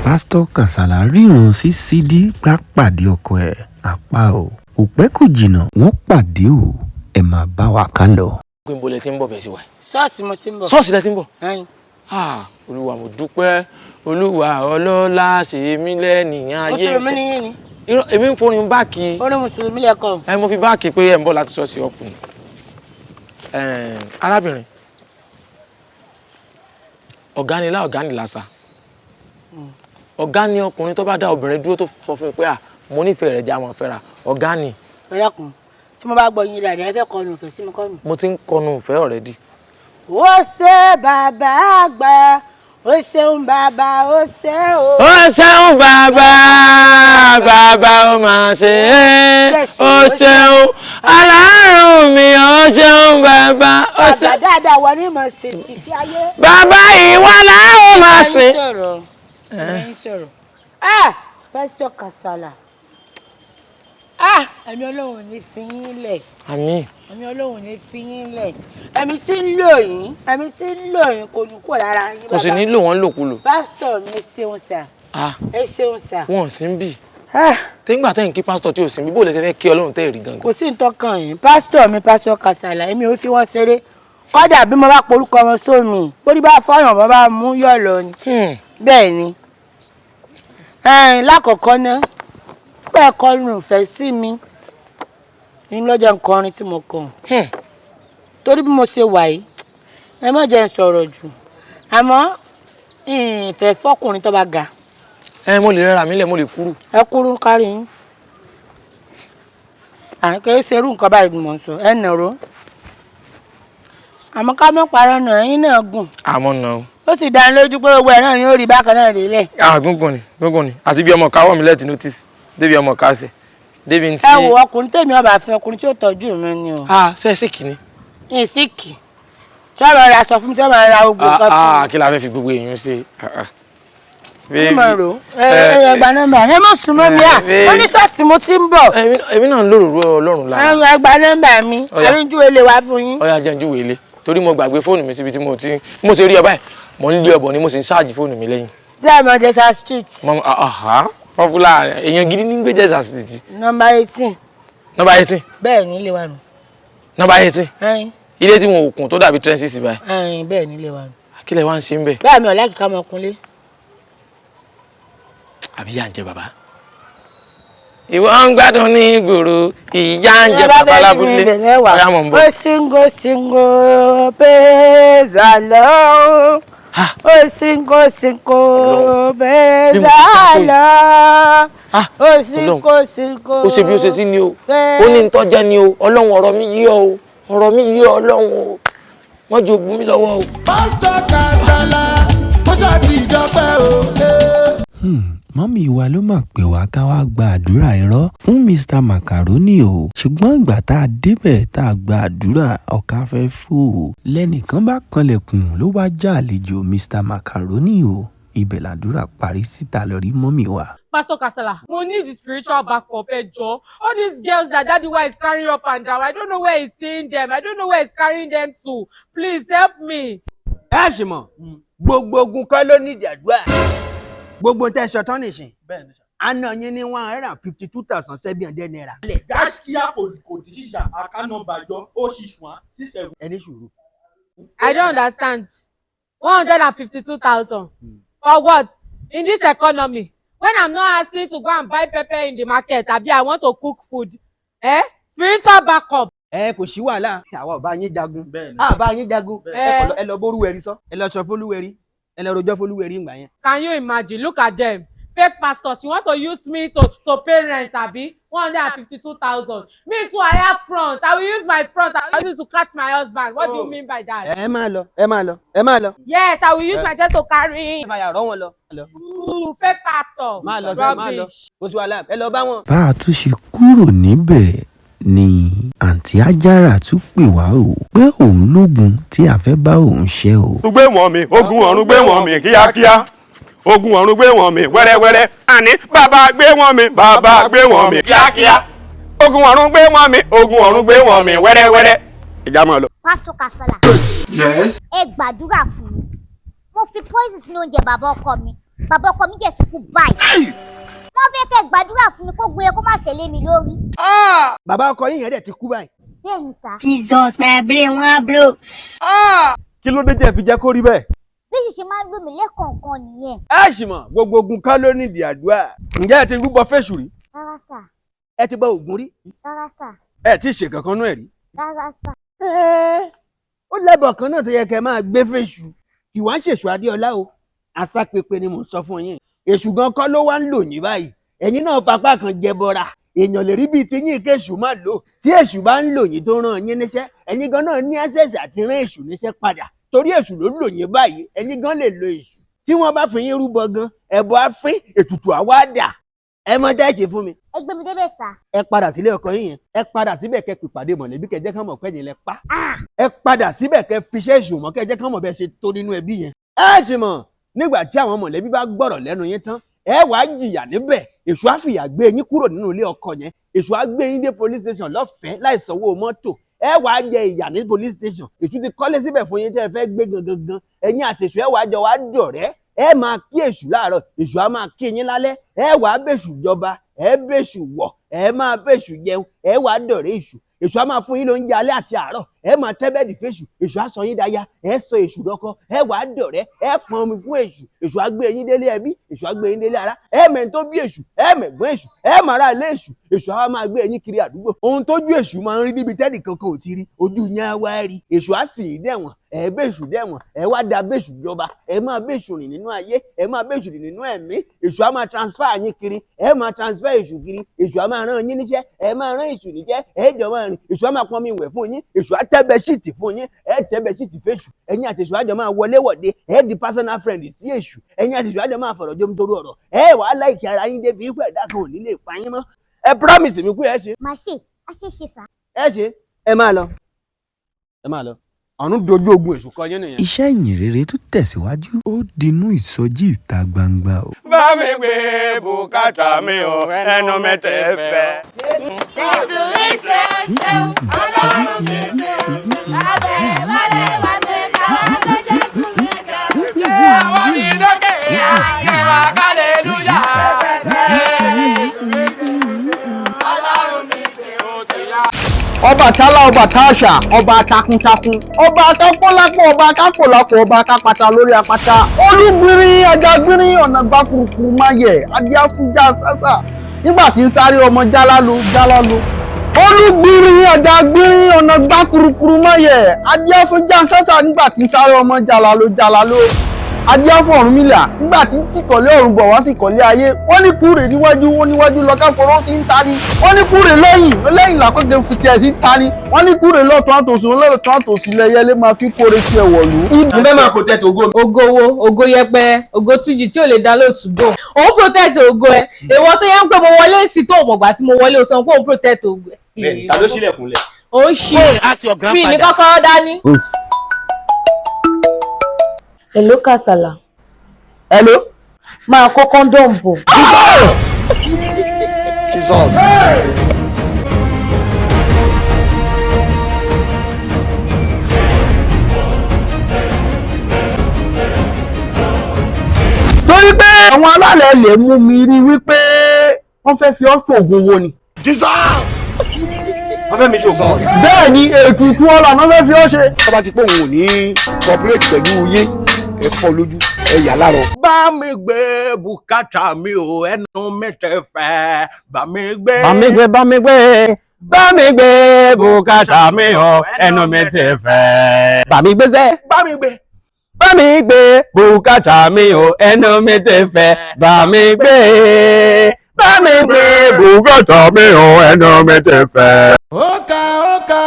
Pásítọ̀ Kasala ríran sí SIDI pàdé ọkọ ẹ̀ apá o. Kò pẹ́ kò jìnnà wọ́n pàdé o. Ẹ máa bá wa ká lọ. Gbogbo lẹ ti ń bọ̀ bẹ́ẹ̀ sí wa. Ṣọ́ọ̀ṣì mo ti ń bọ̀. Ṣọ́ọ̀ṣì lẹ ti ń bọ̀. Ẹyin. Olúwa mo dúpẹ́. Olúwa ọlọ́lá ṣe mí lẹ́nìyàn ayé. Mùsùlùmí ni yín ni. Irọ́ èmi ń forin báàkì. Orin Mùsùlùmí lẹ́kọ̀ọ́. Mo fi báàkì pé ẹ̀ ń bọ̀ láti ṣọ́ọ̀ṣì ọkùnrin. Arábìnrin. Ọ̀gá ni lá ọ̀gá ni lásà. Ọ̀gá ni ọkùnrin tó bá dá obìnrin dúró tó sọ fún mi pé mo nífẹ̀ẹ́ rẹ̀ jẹ́ àwọn afẹ́ra. Ọ̀gá ni. Ẹ̀yọ́kùn tí mo bá gbọ́ yín dáadáa ẹ fẹ́ kọnu ìfẹ́ sí mi kọ́nu. Mo ti ń kọnu ìfẹ́ already. Ó ṣe bàbá àgbà, ó ṣeun bàbá, ó ṣe o. Ó ṣeun bàbá, bàbá ó máa ṣe é. Ó ṣeun Ọlọ́run mi, ó ṣeun bàbá. Bàbá dáadáa wọ ní mọ̀ sí títí ayé. Bàbá ìwọ láwọn máa ṣe. Ẹ̀yin sọ̀rọ̀. Pásítọ̀ Kasala. Ẹ̀mí Ọlọ́run ní fi yín lẹ̀. Àmín. Ẹ̀mí Ọlọ́run ní fi yín lẹ̀. Ẹ̀mí tí ń lò yín, ẹ̀mí tí ń lò yín kò ní kúrò lára yín. Kò sì nílò wọn lòkulò. Pásítọ̀ mi ṣeun sà. Ẹ ṣeun sà. Wọn ò sí ń bì. Téńgbà tẹ́yìn kí pásítọ̀ tí ò sí ń bì bó lẹ fẹ́ kí Ọlọ́run tẹ́ rí gangan. Kò sí nǹkan yín. Pásítọ̀ mi Pásítọ̀ Kasala, èmi ò fi wọ́n ṣeré. Kọ́dà bí mo bá porúkọ wọn sómi, bórí bá fọ́yàn bọ́ bá mú yọ̀ lọ ni. Bẹ́ẹ̀ ni. Lákọ̀ọ́kọ́ náà, pẹ́ kọrin ìfẹ́ sí mi. Ní lọ́jọ́ nǹkan orin tí mo kàn. Torí bí mo ṣe wà yìí, ẹ má jẹ́ n sọ̀rọ̀ jù. Àmọ́ ìfẹ́ fọ́kùnrin tó bá ga. Mo lè rẹ́ra mi lẹ̀, mo lè kúrú. Ẹ kúrú kárí yín. Kì í ṣerú nǹkan báyìí ni mò ń sọ. Ẹ nàró. Àmọ́ ká mọ́ parọ́ náà, ẹ̀yin náà gùn. Àmọ́ náà. Ó sì dá lójú pé gbogbo ẹ̀ náà ni ó rí bákan náà délẹ̀. Gúngùn ni. Àti bí ọmọ káwọ́ mi lẹ́ẹ̀tì notice. Débi ọmọ kásẹ̀. Débi ntí. Ẹ wo ọkùnrin tèmi ọba fẹ́ ọkùnrin tí ó tọ́jú mi ni o. Ṣé síkì ni? Ìsìkì. Tí wọ́n máa ra sọ fún mi, tí wọ́n máa ra gbogbo nǹkan fún mi. Kí la fẹ́ fi gbogbo èèyàn ṣe? Bí mo rò ẹ gba nọ́mbà ẹ mọ̀ sún mọ́ mi à. Wọ́n ní ṣọ́ọ̀ṣì mo ti ń bọ̀. Èmi náà ń lòrò Ọlọ́run lára. Ẹ gba nọ́mbà mi. Àbí ju ele wá fún yín. Ọ̀yá jẹ́ ń júwèé lé. Torí mo gbàgbé fóònù mi síbi tí mo ṣe rí ọ báyìí. Mo ń lé ọbọ ni mo sì ń ṣáàjì fóònù mi lẹ́yìn. Ṣé ẹ mọ Jesa Street? Popular èèyàn gidi ní gbé Jesa Street. Nọ́mbà 18. Nọ́mbà 18? Bẹ́ẹ̀ ni ilé wa nù. Nọ́mbà 18? Ilé tí wọn ò kùn tó dàbí trenches báyìí. Bẹ́ẹ̀ ni ilé wa nù. Kí lẹ wá ń ṣe ń bẹ̀? Bẹ́ẹ̀ mi ò láìkí ká mọ kunlé. Àbí yà ń jẹ bàbá? Ìwọ ń gbádùn ní ìgboro, ìyá ń jẹ bàbá lábúlé. Ọ̀yá mọ̀ ń bọ̀. Ó singo pèsè lọ. Ó singo pèsè lọ. Ó singo. Ó ṣe bí ó ṣe sí ni o. Ó ní ntọ́jẹ́ ni o. Ọlọ́run ọ̀rọ̀ mi yí ọ o. Ọ̀rọ̀ mi yí ọ Ọlọ́run o. Wọ́n jẹ́ ogun mi lọ́wọ́ o. Pásítọ̀ Kasala, ó ṣàti ìjọpẹ́ o. Mọ́mì wa ló máa pè wá ká wá gba àdúrà irọ́ fún Mr. Macaroni o. Ṣùgbọ́n ìgbà tá a débẹ̀ tá a gba àdúrà ọ̀ká fẹ́ fò. Lẹ́nìkan bá kanlẹ̀kùn ló wá já àlejò Mr. Macaroni o. Ibẹ̀ làdúrà parí síta lọ rí mọ́mì wa. Pastor Kasala, we need the spiritual backup, Joe. All these girls that Daddy Wa is carrying up and down, I don't know where he's seeing them. I don't know where he's carrying them to. Please help me. Ẹ ṣì mọ̀, gbogbo ogun kọ́ ló ní ìjàdúrà. Gbogbo tẹ́ ṣọtán nìsín. Àná yín ní 152,700 naira. Gaskiya kò di ṣíṣà àkànnàmbà jọ ó ṣìṣùn 67. Ẹni sùúrù. I don't understand. 152,000. For what? In this economy? When I'm not asking to go and buy pepper in the market, abi I want to cook food. Spiritual backup. Kò sí wàhálà. Àwa ò bá yín jagun. Bá yín jagun. Ẹ lọ bórúwẹ̀rí sọ. Ẹ lọ sọ fólúwẹ̀rí. Ẹ lọ rojọ́ fólúwẹ̀rí ìgbà yẹn. Can you imagine? Look at them. Fake pastors. You want to use me to pay rent, abi? 152,000. Me too, I have front. I will use my front. I will use to catch my husband. What do you mean by that? Ẹ máa lọ. Yes, I will use my chest to carry him. Ẹ máa yà rọ́ wọn lọ. Fake pastor. Máa lọ sẹ́, máa lọ. Kò sí wàhálà. Ẹ lọ bá wọn. Bá a tún ṣe kúrò níbẹ̀ ni àǹtí Ajára tún pè wá o pé òun lógun tí a fẹ́ bá òun ṣe o. Gbé wọn mi, ogun ọ̀run gbé wọn mi kíákíá. Ogun ọ̀run gbé wọn mi wẹ́rẹ́wẹ́rẹ́. Àní bàbá gbé wọn mi, bàbá gbé wọn mi kíákíá. Ogun ọ̀run gbé wọn mi, ogun ọ̀run gbé wọn mi wẹ́rẹ́wẹ́rẹ́. Ìjà máa lọ. Pásítọ̀ Kasala. Yes. Ẹ gbàdúrà fún mi. Mo fi poison sínú oúnjẹ bàbá ọkọ mi. bàbá ọkọ mi jẹ́ sùkú báyìí. Wọ́n fẹ́ kẹ́ gbàdúrà fún mi kó gbé kó má ṣẹlẹ̀ mi lórí. Bàbá ọkọ yín yẹn dẹ̀ ti kú báyìí. Bẹ́ẹ̀ni sá. Jesus my brain wan blow. Kí ló dé jẹ́ fi jẹ́ kó rí bẹ́ẹ̀? Bí ṣe máa ń lò mí lẹ́kọ̀ọ̀kan nìyẹn. Ẹ ṣì mọ̀ gbogbo ogun kan ló nídìí àdúrà. Ǹjẹ́ ẹ ti rúbọ fèṣù rí? Rárá sà. Ẹ ti bọ Ògún rí? Rárá sà. Ẹ ti ṣe kankan náà rí? Rárá sà. Ó lẹ́bọ̀ kan náà tó yẹ kẹ́ máa gbé fèṣù. Kì wá ń ṣèṣù Adéọlá o. Àsápèpè ni mò ń sọ fún yín. Èṣù gan kọ́ ló wá ń lò yín báyìí. Ẹ̀yin náà papá kan jẹ bọ́ra. Èèyàn lè rí bíi ti yín kéṣù má lò. Tí èṣù bá ń lò yín tó rán yín níṣẹ́, ẹ̀yin gan náà ní access àti rán èṣù níṣẹ́ padà. Torí èṣù ló lò yín báyìí, ẹ̀yin gan lè lo èṣù. Tí wọ́n bá fi yín rúbọ gan, ẹbọ á fín, ètùtù àwa dà. Ẹ mọ tẹ́ ẹ ṣe fún mi. Ẹ gbé mi débẹ̀ sà. Ẹ padà sílé ọkọ yín yẹn. Ẹ padà síbẹ̀ kẹ́ pìpàdé mọ̀lẹ́bí kẹ́ jẹ́ kán mọ̀ pé ẹ̀yin lẹ pa. Ẹ padà síbẹ̀ kẹ́ fiṣẹ́ èṣù mọ́ kẹ́ jẹ́ kán mọ̀ bẹ́ẹ̀ ṣe tó nínú ẹbí yẹn. Ẹ ṣì mọ̀ nígbà tí àwọn mọ̀lẹ́bí bá gbọ́rọ̀ lẹ́nu yín tán, ẹ wàá jìyà níbẹ̀. Èṣù á fìyà gbé yín kúrò nínú ilé ọkọ yẹn. Èṣù á gbé yín dé police station lọ́fẹ̀ẹ́ láì sanwó mọ́tò. Ẹ wàá jẹ ìyà ní police station. Èṣù ti kọ́lé síbẹ̀ fún yín tẹ́ ẹ fẹ́ gbé gangan. Ẹ̀yin àtèṣù ẹ wàá jọ wá dọ̀rẹ́. Ẹ máa kí èṣù láàárọ̀, èṣù á máa kí yín lálẹ́. Ẹ wàá bèṣù jọba, ẹ bèṣù wọ̀, ẹ máa bèṣù jẹun, ẹ wàá dọ̀rẹ́ èṣù. Èṣù á máa fún yín lóúnjẹ alẹ́ àti àárọ̀. Ẹ máa tẹ́ bẹ́ẹ̀dì fèṣù. Èṣù á sọ yín dáyà. Ẹ sọ èṣù dọkọ. Ẹ wàá dọ̀rẹ́. Ẹ pọn omi fún èṣù. Èṣù á gbé yín délé ẹbí. Èṣù á gbé yín délé ará. Ẹ mẹ́ni tó bí èṣù. Ẹ mẹ̀gbọ́n èṣù. Ẹ màrá ilé èṣù. Èṣù á máa gbé yín kiri àdúgbò. Ohun tójú èṣù máa ń rí níbi tẹ́nì kankan ò ti rí. Ojú yín á wá rí. Èṣù á sì dẹ̀wọ̀n. Ẹ bèṣù dẹ̀wọ̀n. Ẹ wá da bèṣù jọba. Ẹ máa bèṣù rìn nínú ayé. Ẹ máa bèṣù rìn nínú ẹ̀mí. Èṣù á máa transfer yín kiri. Ẹ máa transfer èṣù kiri. Èṣù á máa rán yín níṣẹ́. Ẹ máa rán èṣù níṣẹ́. Ẹ jọ máa rìn. Èṣù á máa pọn mi wẹ̀ fún yín. Èṣù á tẹ́ bẹ́ṣíìtì fún yín. Ẹ tẹ́ bẹ́ṣíìtì fèṣù. Ẹ̀yin àti èṣù á jọ máa wọlé wọ̀de. Ẹ di personal friend sí èṣù. Ẹ̀yin àti èṣù á jọ máa fọ̀rọ̀ jómi torí ọ̀rọ̀. Ẹ wàá láìkí ara yín débi ipò ẹ̀dá kan ò ní lè pa yín mọ́. Ẹ promise mi pé ẹ ṣe. Màá ṣe, a ṣe ṣe sà. Ẹ ṣe. Ẹ máa lọ. Ẹ máa lọ. Ọ̀run dojú ogun èṣù kọ yín nìyẹn. Iṣẹ́ ìyìn rere tún tẹ̀síwájú. Ó dinú ìsọjí ìta gbangba o. Bá mi gbé bùkátà mi o, ẹnu mẹ́tẹ̀ fẹ́. Jésù ìṣe ṣeun, Ọlọ́run mi ṣeun. Abẹ́ wálé wá gbé káwá tó Jésù mi ga. Àwọn mi lókè ìwà kálẹ̀lúyà. Ọlọ́run mi ṣeun. Ọbàtálá ọba táàṣà ọba takuntakun ọba akápọ́lápọ̀ ọba akápọ̀lápọ̀ ọba akápata lórí apata olúgbìnrin ajagbìnrin ọ̀nà gbàkùrùkùrù máyẹ̀ adíáfújà sásà nígbà tí ń sáré ọmọ jálálù olúgbìnrin ajagbìnrin ọ̀nà gbàkùrùkùrù máyẹ̀ adíáfújà sásà nígbà tí ń sáré ọmọ jálálù adíáfọ̀ Ọ̀rúnmìlà nígbà tí ń tìkọ̀lé ọ̀run bọ̀ wá sí ìkọ̀lé ayé wọ́n ní kúrè níwájú wọ́n níwájú lọ́ká fọwọ́ sí ń tani wọ́n ní kúrè lẹ́yìn làkọ́jẹ́ fìtẹ́ sí ń tani wọ́n ní kúrè lọ́tún àtòsí lọ́tún àtòsí lẹ́yẹlé máa fi kóre sí ẹ̀wọ̀lú. mo fẹ́ máa protect ògo mi. ògo wo ògo yẹpẹrẹ ògo tújì tí ò lè dá lóòtú gò òun protect ògo ẹ èèwọ̀ tó yẹ ń pé mo wọlé sí tó mọ̀gbà tí mo wọlé o sọ pé òun protect ògo ẹ. bẹ́ẹ̀ni ta ló ṣílẹ̀kùnlẹ̀. ó ń ṣí mi ní kọ́kọ́rọ́ dání. Hello Kasala. Hello. Máa kó kọ́ńdọ̀mù bò. Jesus. Torí pé àwọn alálẹ̀ lè mú mi rí wípé wọ́n fẹ́ fi ọ́ ṣoògùn wo ni. Jesus. wọ́n fẹ́ mi ṣoògùn. Bẹ́ẹ̀ ni ètùtù ọ̀la wọ́n fẹ́ fi ọ́ ṣe. Tọ́ba ti pé òun ò ní cooperate pẹ̀lú yín ẹ fọ́ lójú ẹ yà láàárọ̀. Bá mi gbé bùkátà mi ò ẹnu mẹ́tẹ̀ fẹ́. Bá mi gbé bùkátà mi o, ẹnu mẹ́tẹ̀ fẹ́. Bá mi gbé sẹ́. bá mi gbé. Bá mi gbé bùkátà mi o, ẹnu mẹ́tẹ̀ fẹ́. Bá mi gbé bùkátà mi o, ẹnu mẹ́tẹ̀ fẹ́. Ó ka